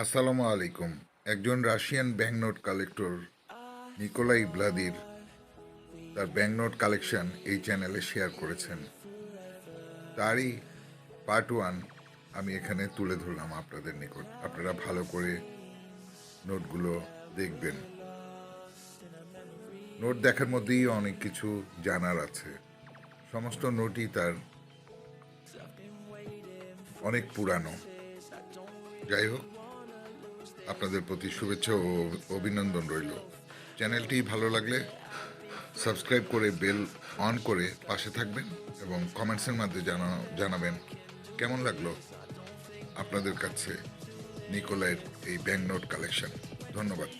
আসসালামু আলাইকুম। একজন রাশিয়ান ব্যাংকনোট কালেক্টর নিকোলাই ভ্লাদির তার ব্যাংকনোট কালেকশন এই চ্যানেলে শেয়ার করেছেন। তারই পার্ট 1 আমি এখানে তুলে ধরলাম আপনাদের নিকট। আপনারা ভালো করে নোটগুলো দেখবেন। নোট দেখার মধ্যেই অনেক কিছু জানার আছে। সমস্ত নোটই তার অনেক পুরানো। যাই হোক, আপনাদের প্রতি শুভেচ্ছা ও অভিনন্দন রইল। চ্যানেলটি ভালো লাগলে সাবস্ক্রাইব করে বেল অন করে পাশে থাকবেন এবং কমেন্টসের মাধ্যমে জানাবেন কেমন লাগলো আপনাদের কাছে নিকোলাইয়ের এই ব্যাংকনোট কালেকশন। ধন্যবাদ।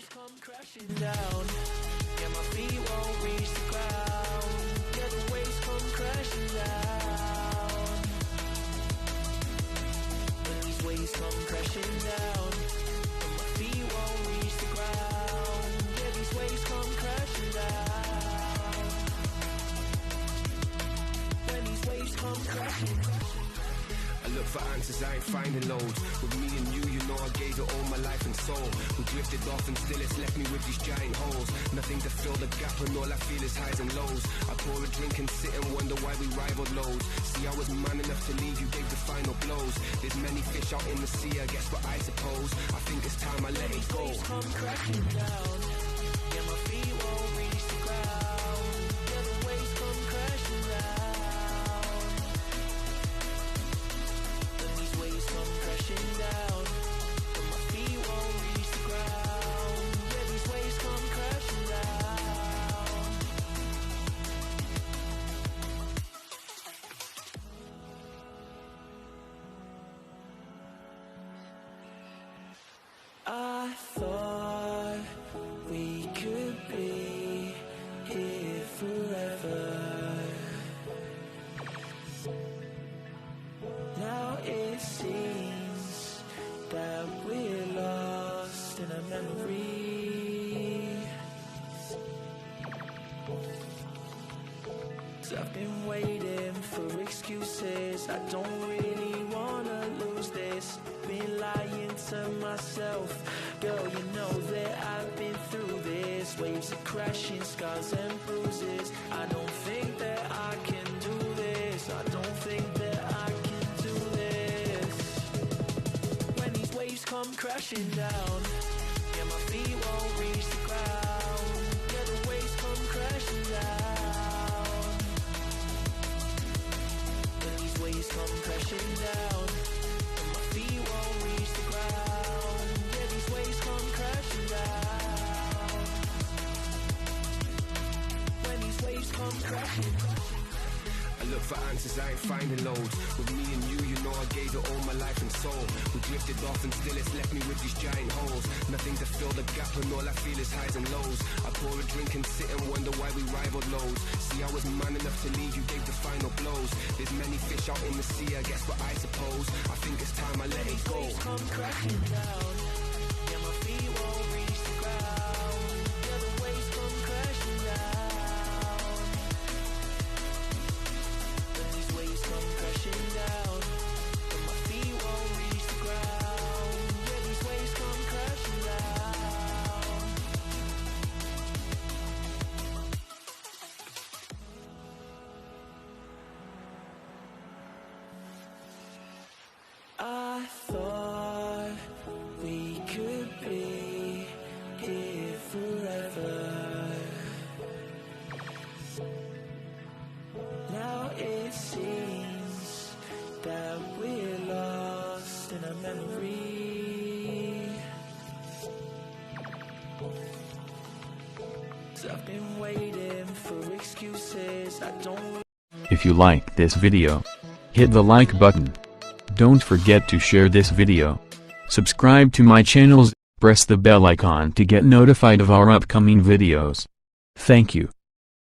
I look for answers, I ain't finding loads. With me and you, you know I gave it all my life and soul. We drifted off and still it's left me with these giant holes. Nothing to fill the gap and all I feel is highs and lows. I pour a drink and sit and wonder why we rivaled lows. See, I was man enough to leave, you gave the final blows. There's many fish out in the sea, I guess what I suppose. I think it's time I let it go. Come crashing down, yeah, my feet won't reach the ground. Yeah, the waves come crashing down. Come crashing down, but my feet won't reach the ground. Yeah, these waves come crashing down. I thought we could be here forever. Now it seems that we're lost in a memory. 'Cause I've been waiting for excuses. I don't really wanna lose this. Been lying to myself, girl, you know that I've been through this. Waves are crashing, scars and bruises. I don't think that I can do this. I don't think that I can do this. When these waves come crashing down, yeah, my feet won't reach the ground. Yeah, the waves come crashing down. When these waves come crashing down, and my feet won't reach the ground. Yeah, these waves come crashing down. When these waves come crashing down. I look for answers, I ain't finding loads. With me and you, you know I gave it all my life and soul. We drifted off and still it's left me with these giant holes. Nothing to fill the gap and all I feel is highs and lows. I pour a drink and sit and wonder why we rivaled lows. See, I was man enough to leave, you gave the final blows. There's many fish out in the sea, I guess what I suppose. I think it's time I let it go. Come crashing down, yeah, my feet won't reach the ground. Yeah, the waves come crashing down. These waves come crashing down, but my feet won't reach the ground. Yeah, these waves come crashing down. I thought we could be here forever. Now it seems that we're lost in a memory. 'Cause I've been waiting for excuses. I don't. If you like this video, hit the like button. Don't forget to share this video. Subscribe to my channels, press the bell icon to get notified of our upcoming videos. Thank you.